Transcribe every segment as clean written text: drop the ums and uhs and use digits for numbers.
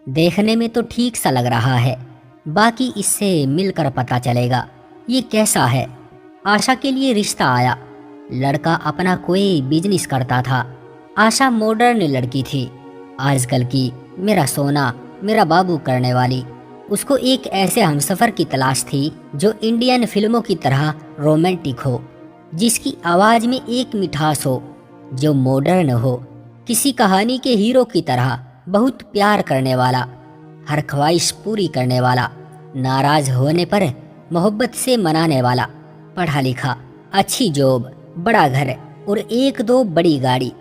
देखने में तो ठीक सा लग रहा है, बाकी इससे मिलकर पता चलेगा ये कैसा है। आशा के लिए रिश्ता आया। लड़का अपना कोई बिजनेस करता था। आशा मॉडर्न लड़की थी, आजकल की मेरा सोना मेरा बाबू करने वाली। उसको एक ऐसे हमसफर की तलाश थी जो इंडियन फिल्मों की तरह रोमांटिक हो, जिसकी आवाज़ में एक मिठास हो, जो मॉडर्न हो, किसी कहानी के हीरो की तरह बहुत प्यार करने वाला, हर ख्वाहिश पूरी करने वाला, नाराज होने पर मोहब्बत से मनाने वाला, पढ़ा लिखा, अच्छी जॉब, बड़ा घर और एक दो बड़ी गाड़ी।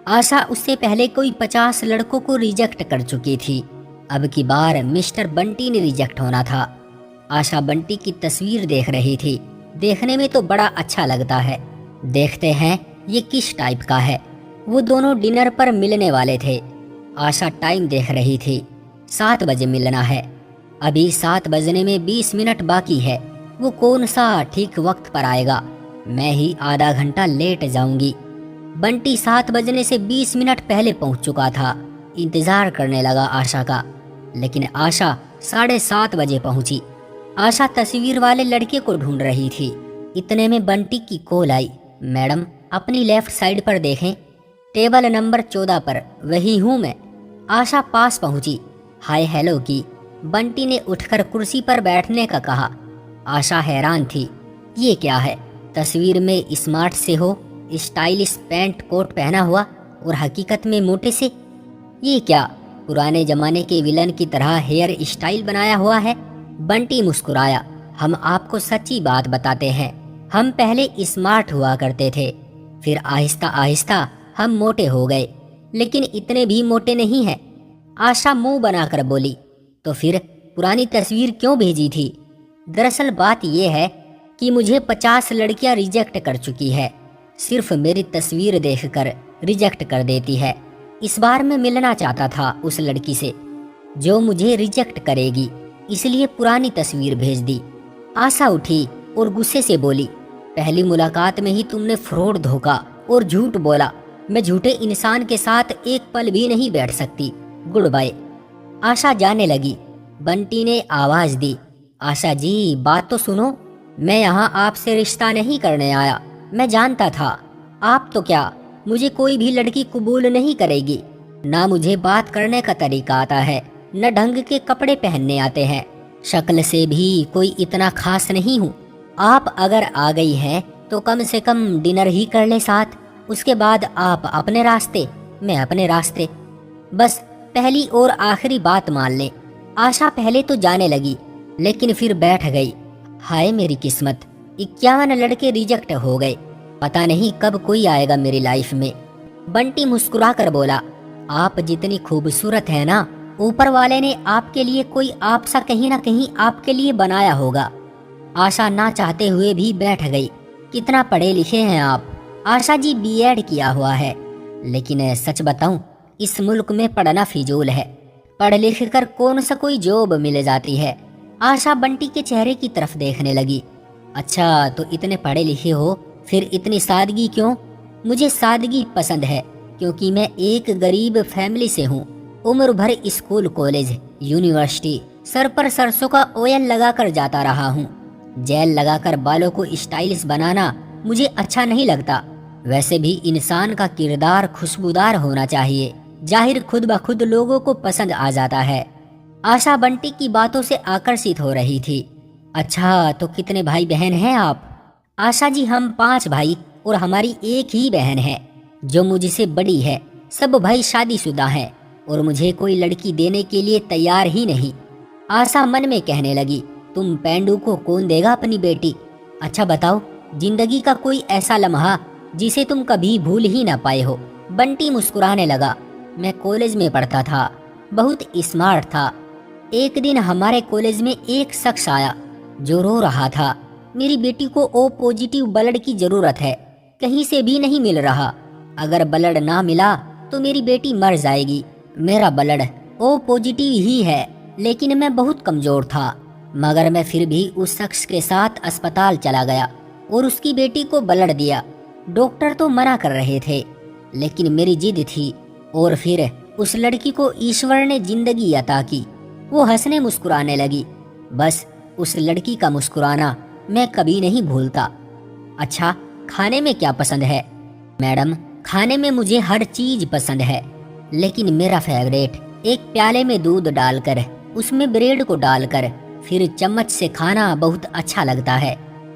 आशा उससे पहले कोई 50 लड़कों को रिजेक्ट कर चुकी थी। अब की बार मिस्टर बंटी ने रिजेक्ट होना था। आशा बंटी की तस्वीर देख रही थी। देखने में तो बड़ा अच्छा लगता है। देखते हैं ये किस टाइप का है। वो दोनों डिनर पर मिलने वाले थे। आशा टाइम देख रही थी। 7 बजे मिलना है। अभी 7 बजने में 20 मिनट बाकी है। वो कौन सा ठीक वक्त पर आएगा? मैं ही आधा घंटा लेट जाऊंगी। बंटी 7 बजने से 20 मिनट पहले पहुंच चुका था। इंतजार करने लगा आशा का, लेकिन आशा 7:30 बजे पहुंची। आशा तस्वीर वाले लड़के को ढूंढ रही थी। इतने में बंटी की कॉल आई। मैडम, अपनी लेफ्ट साइड पर देखें, टेबल नंबर 14 पर वही हूँ मैं। आशा पास पहुंची, हाय हेलो की। बंटी ने उठकर कुर्सी पर बैठने का कहा। आशा हैरान थी, ये क्या है? तस्वीर में स्मार्ट से हो, स्टाइलिश पैंट कोट पहना हुआ, और हकीकत में मोटे से। ये क्या पुराने जमाने के विलन की तरह हेयर स्टाइल बनाया हुआ है? बंटी मुस्कुराया। हम आपको सच्ची बात बताते हैं, हम पहले स्मार्ट हुआ करते थे, फिर आहिस्ता आहिस्ता हम मोटे हो गए, लेकिन इतने भी मोटे नहीं हैं। आशा मुंह बनाकर बोली, तो फिर पुरानी तस्वीर क्यों भेजी थी? दरअसल बात यह है कि मुझे 50 लड़कियां रिजेक्ट कर चुकी है, सिर्फ मेरी तस्वीर देखकर रिजेक्ट कर देती है। इस बार मैं मिलना चाहता था उस लड़की से जो मुझे रिजेक्ट करेगी, इसलिए पुरानी तस्वीर भेज दी। आशा उठी और गुस्से से बोली, पहली मुलाकात में ही तुमने फ्रॉड, धोखा और झूठ बोला। मैं झूठे इंसान के साथ एक पल भी नहीं बैठ सकती। Good bye. आशा जाने लगी। बंटी ने आवाज दी, आशा जी बात तो सुनो, मैं यहाँ आपसे रिश्ता नहीं करने आया। मैं जानता था आप तो क्या, मुझे कोई भी लड़की कबूल नहीं करेगी। ना मुझे बात करने का तरीका आता है, न ढंग के कपड़े पहनने आते हैं, शक्ल से भी कोई इतना खास नहीं हूँ। आप अगर आ गई हैं तो कम से कम डिनर ही कर ले साथ, उसके बाद आप अपने रास्ते, मैं अपने रास्ते। बस पहली और आखिरी बात मान ले। आशा पहले तो जाने लगी, लेकिन फिर बैठ गई। हाय मेरी किस्मत, 51 लड़के रिजेक्ट हो गए। पता नहीं कब कोई आएगा मेरी लाइफ में। बंटी मुस्कुरा कर बोला, आप जितनी खूबसूरत है ना, ऊपर वाले ने आपके लिए कोई आप सा कहीं ना कहीं आपके लिए बनाया होगा। आशा ना चाहते हुए भी बैठ गई। कितना पढ़े लिखे हैं आप? आशा जी बीएड किया हुआ है, लेकिन सच बताऊं, इस मुल्क में पढ़ना फिजूल है। पढ़ लिख कर कौन सा कोई जॉब मिल जाती है। आशा बंटी के चेहरे की तरफ देखने लगी। अच्छा तो इतने पढ़े लिखे हो, फिर इतनी सादगी क्यों? मुझे सादगी पसंद है, क्योंकि मैं एक गरीब फैमिली से हूँ। उम्र भर स्कूल, कॉलेज, यूनिवर्सिटी, सर पर सरसों का ऑयल लगाकर जाता रहा हूँ। जेल लगाकर बालों को स्टाइलिश बनाना मुझे अच्छा नहीं लगता। वैसे भी इंसान का किरदार खुशबूदार होना चाहिए, जाहिर खुद ब खुद लोगों को पसंद आ जाता है। आशा बंटी की बातों से आकर्षित हो रही थी। अच्छा तो कितने भाई बहन हैं आप? आशा जी हम 5 भाई और हमारी एक ही बहन है जो मुझसे बड़ी है। सब भाई शादीशुदा हैं और मुझे कोई लड़की देने के लिए तैयार ही नहीं। आशा मन में कहने लगी, तुम पेंडू को कौन देगा अपनी बेटी? अच्छा बताओ, जिंदगी का कोई ऐसा लम्हा जिसे तुम कभी भूल ही ना पाए हो। बंटी मुस्कुराने लगा। मैं कॉलेज में पढ़ता था, बहुत स्मार्ट था। एक दिन हमारे कॉलेज में एक शख्स आया जो रो रहा था, मेरी बेटी को ओ पॉजिटिव ब्लड की जरूरत है, कहीं से भी नहीं मिल रहा। अगर ब्लड ना मिला तो मेरी बेटी मर जाएगी। मेरा ब्लड ओ पॉजिटिव ही है, लेकिन मैं बहुत कमजोर था। मगर मैं फिर भी उस शख्स के साथ अस्पताल चला गया और उसकी बेटी को ब्लड दिया। डॉक्टर तो मना कर रहे थे, लेकिन मेरी जिद थी और फिर उस लड़की को ईश्वर ने जिंदगी अता की। वो हंसने मुस्कुराने लगी। बस उस लड़की का मुस्कुराना मैं कभी नहीं भूलता। अच्छा, खाने में क्या पसंद है? मैडम, खाने में मुझे हर चीज पसंद है, लेकिन मेरा फेवरेट एक प्याले में दूध डालकर उसमें ब्रेड को डालकर फिर चम्मच से खाना बहुत अच्छा लगता है,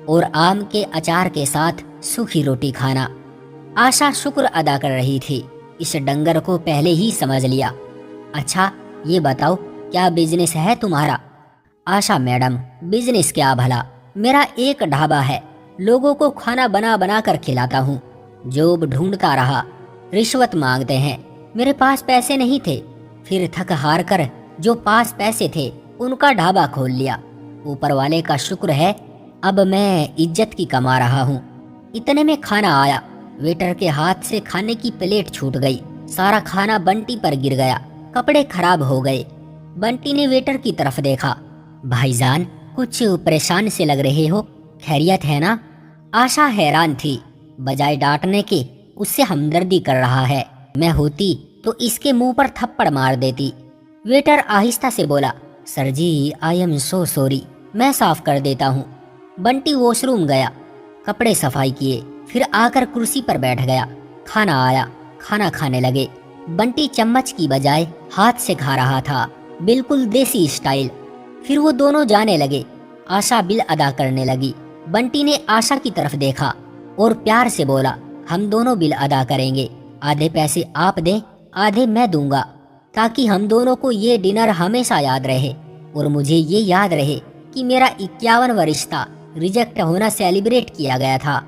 और आम के अचार के साथ सूखी रोटी खाना। आशा शुक्र अदा कर रही थी। इस डंगर को पहले ही समझ लिया। अच्छा, ये बताओ क्या बिजनेस है तुम्हारा? आशा, मैडम बिजनेस क्या भला, मेरा एक ढाबा है। लोगों को खाना बना बना कर खिलाता हूँ। जॉब ढूंढता रहा, रिश्वत मांगते हैं। मेरे पास पैसे नहीं थे, फिर थक हार कर जो पास पैसे थे उनका ढाबा खोल लिया। ऊपर वाले का शुक्र है, अब मैं इज्जत की कमा रहा हूँ। इतने में खाना आया। वेटर के हाथ से खाने की प्लेट छूट गई। सारा खाना बंटी पर गिर गया। कपड़े खराब हो गए। बंटी ने वेटर की तरफ देखा। भाईजान, कुछ परेशान से लग रहे हो, खैरियत है ना? आशा हैरान थी। बजाय डांटने के उससे हमदर्दी कर रहा है। मैं होती तो इसके मुंह पर थप्पड़ मार देती। वेटर आहिस्ता से बोला, sir ji, I am so sorry, मैं साफ कर देता हूँ। बंटी वॉशरूम गया, कपड़े सफाई किए, फिर आकर कुर्सी पर बैठ गया। खाना आया, खाना खाने लगे। बंटी चम्मच की बजाय हाथ से खा रहा था, बिल्कुल देसी स्टाइल। फिर वो दोनों जाने लगे। आशा बिल अदा करने लगी। बंटी ने आशा की तरफ देखा और प्यार से बोला, हम दोनों बिल अदा करेंगे। आधे पैसे आप दे, आधे मैं दूंगा, ताकि हम दोनों को ये डिनर हमेशा याद रहे, और मुझे ये याद रहे कि मेरा 51वां रिश्ता रिजेक्ट होना सेलिब्रेट किया गया था।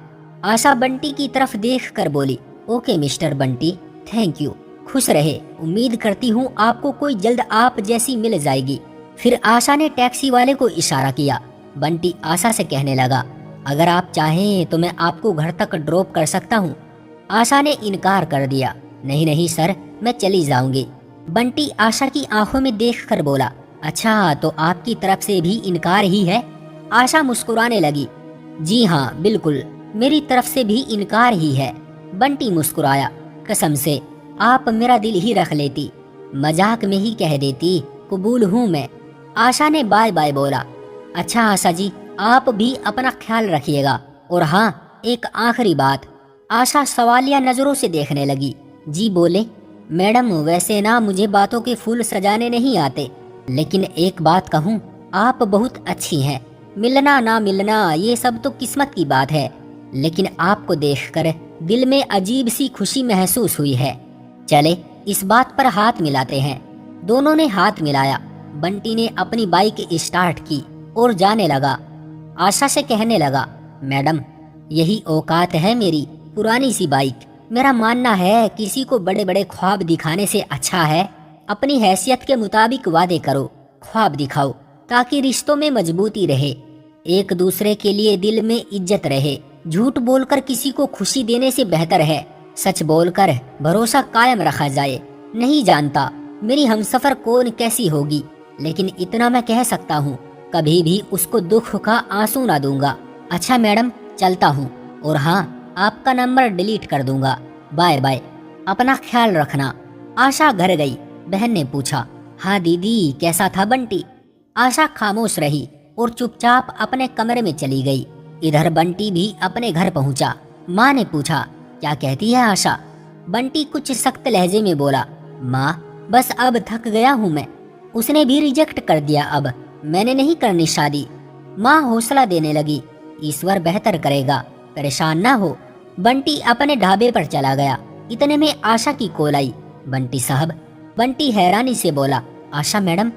आशा बंटी की तरफ देख कर बोली, okay mister Bunty, thank you, खुश रहे। उम्मीद करती हूँ आपको कोई जल्द आप जैसी मिल जाएगी। फिर आशा ने टैक्सी वाले को इशारा किया। बंटी आशा से कहने लगा, अगर आप चाहें तो मैं आपको घर तक ड्रॉप कर सकता हूँ। आशा ने इनकार कर दिया, नहीं नहीं सर, मैं चली जाऊंगी। बंटी आशा की आंखों में देखकर बोला, अच्छा तो आपकी तरफ से भी इनकार ही है? आशा मुस्कुराने लगी, जी हाँ बिल्कुल, मेरी तरफ से भी इनकार ही है। बंटी मुस्कुराया, कसम से आप मेरा दिल ही रख लेती, मजाक में ही कह देती, कबूल हूँ मैं। आशा ने बाय बाय बोला। अच्छा आशा जी, आप भी अपना ख्याल रखिएगा। और हाँ, एक आखिरी बात। आशा सवालिया नजरों से देखने लगी। जी बोले। मैडम, वैसे ना मुझे बातों के फूल सजाने नहीं आते, लेकिन एक बात कहूँ, आप बहुत अच्छी हैं। मिलना ना मिलना ये सब तो किस्मत की बात है, लेकिन आपको देखकर दिल में अजीब सी खुशी महसूस हुई है। चले इस बात पर हाथ मिलाते हैं। दोनों ने हाथ मिलाया। बंटी ने अपनी बाइक स्टार्ट की और जाने लगा। आशा से कहने लगा, मैडम यही औकात है मेरी, पुरानी सी बाइक। मेरा मानना है किसी को बड़े बड़े ख्वाब दिखाने से अच्छा है अपनी हैसियत के मुताबिक वादे करो, ख्वाब दिखाओ, ताकि रिश्तों में मजबूती रहे, एक दूसरे के लिए दिल में इज्जत रहे। झूठ बोलकर किसी को खुशी देने से बेहतर है सच बोलकर भरोसा कायम रखा जाए। नहीं जानता मेरी हमसफर कौन कैसी होगी, लेकिन इतना मैं कह सकता हूँ, कभी भी उसको दुख का आंसू ना दूंगा। अच्छा मैडम, चलता हूँ, और हाँ, आपका नंबर डिलीट कर दूंगा। बाय बाय, अपना ख्याल रखना। आशा घर गई। बहन ने पूछा, हाँ दीदी, कैसा था बंटी? आशा खामोश रही और चुपचाप अपने कमरे में चली गई। इधर बंटी भी अपने घर पहुंचा। माँ ने पूछा, क्या कहती है आशा? बंटी कुछ सख्त लहजे में बोला, माँ बस अब थक गया हूँ मैं। उसने भी रिजेक्ट कर दिया, अब मैंने नहीं करनी शादी। माँ हौसला देने लगी, ईश्वर बेहतर करेगा, परेशान ना हो। बंटी अपने ढाबे पर चला गया। इतने में आशा की कॉल आई। बंटी साहब। बंटी हैरानी से बोला, आशा मैडम?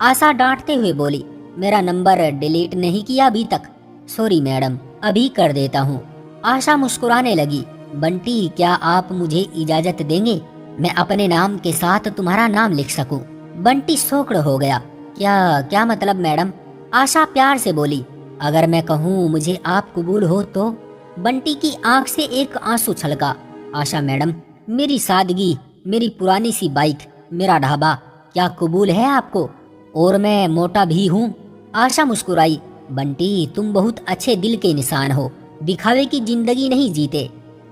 आशा डांटते हुए बोली, मेरा नंबर डिलीट नहीं किया अभी तक? सॉरी मैडम, अभी कर देता हूँ। आशा मुस्कुराने लगी। बंटी, क्या आप मुझे इजाजत देंगे, मैं अपने नाम के साथ तुम्हारा नाम लिख सकूं? बंटी सोकड़ हो गया। क्या क्या मतलब मैडम? आशा प्यार से बोली, अगर मैं कहूँ मुझे आप कबूल हो तो? बंटी की आंख से एक आंसू छलका। आशा मैडम, मेरी सादगी, मेरी पुरानी सी बाइक, मेरा ढाबा, क्या कबूल है आपको? और मैं मोटा भी हूँ। आशा मुस्कुराई। बंटी, तुम बहुत अच्छे दिल के इंसान हो, दिखावे की जिंदगी नहीं जीते,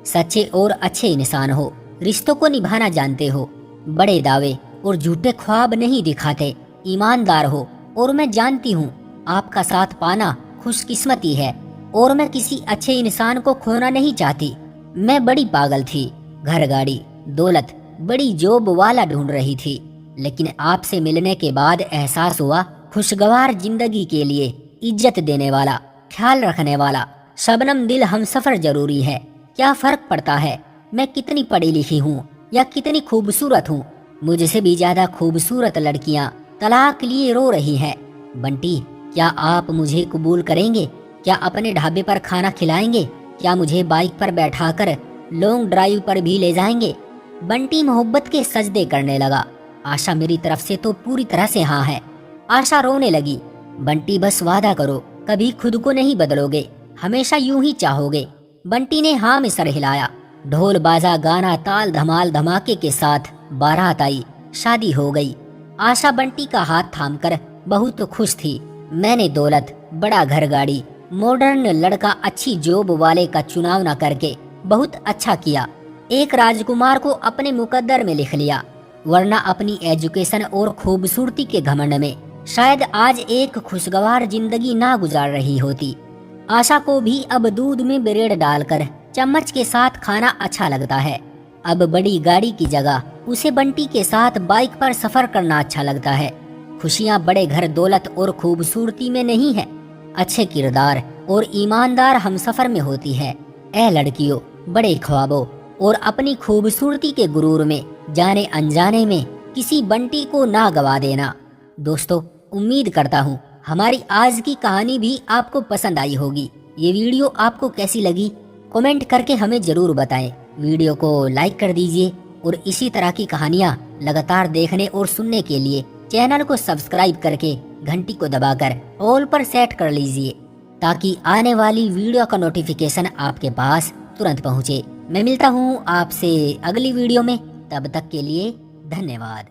सच्चे और अच्छे इंसान हो, रिश्तों को निभाना जानते हो। बड़े दावे और झूठे ख्वाब नहीं दिखाते, ईमानदार हो। और मैं जानती हूँ आपका साथ पाना खुशकिस्मती है और मैं किसी अच्छे इंसान को खोना नहीं चाहती। मैं बड़ी पागल थी, घर गाड़ी दौलत बड़ी जॉब वाला ढूंढ रही थी, लेकिन आपसे मिलने के बाद एहसास हुआ खुशगवार जिंदगी के लिए इज्जत देने वाला, ख्याल रखने वाला, शबनम दिल हमसफर जरूरी है। क्या फर्क पड़ता है मैं कितनी पढ़ी लिखी हूँ या कितनी खूबसूरत हूँ। मुझसे भी ज्यादा खूबसूरत लड़कियाँ तलाक लिए रो रही हैं। बंटी, क्या आप मुझे कबूल करेंगे? क्या अपने ढाबे पर खाना खिलाएंगे? क्या मुझे बाइक पर बैठाकर लॉन्ग ड्राइव पर भी ले जाएंगे? बंटी मोहब्बत के सजदे करने लगा। आशा मेरी तरफ से तो पूरी तरह से हाँ है। आशा रोने लगी। बंटी बस वादा करो, कभी खुद को नहीं बदलोगे, हमेशा यूं ही चाहोगे। बंटी ने हाँ में सर हिलाया। ढोल बाजा गाना ताल धमाल धमाके के साथ बारात आई, शादी हो गई। आशा बंटी का हाथ थामकर बहुत खुश थी। मैंने दौलत, बड़ा घर गाड़ी, मॉडर्न लड़का, अच्छी जॉब वाले का चुनाव न करके बहुत अच्छा किया। एक राजकुमार को अपने मुकद्दर में लिख लिया, वरना अपनी एजुकेशन और खूबसूरती के घमंड में शायद आज एक खुशगवार जिंदगी ना गुजार रही होती। आशा को भी अब दूध में ब्रेड डालकर चम्मच के साथ खाना अच्छा लगता है। अब बड़ी गाड़ी की जगह उसे बंटी के साथ बाइक पर सफर करना अच्छा लगता है। खुशियाँ बड़े घर दौलत और खूबसूरती में नहीं है, अच्छे किरदार और ईमानदार हमसफर में होती है। ए लड़कियों, बड़े ख्वाबों और अपनी खूबसूरती के गुरूर में जाने अनजाने में किसी बंटी को ना गवा देना। दोस्तों, उम्मीद करता हूँ हमारी आज की कहानी भी आपको पसंद आई होगी। ये वीडियो आपको कैसी लगी कमेंट करके हमें जरूर बताएं। वीडियो को लाइक कर दीजिए और इसी तरह की कहानियाँ लगातार देखने और सुनने के लिए चैनल को सब्सक्राइब करके घंटी को दबाकर ऑल पर सेट कर लीजिए, ताकि आने वाली वीडियो का नोटिफिकेशन आपके पास तुरंत पहुँचे। मैं मिलता हूँ आपसे अगली वीडियो में, तब तक के लिए धन्यवाद।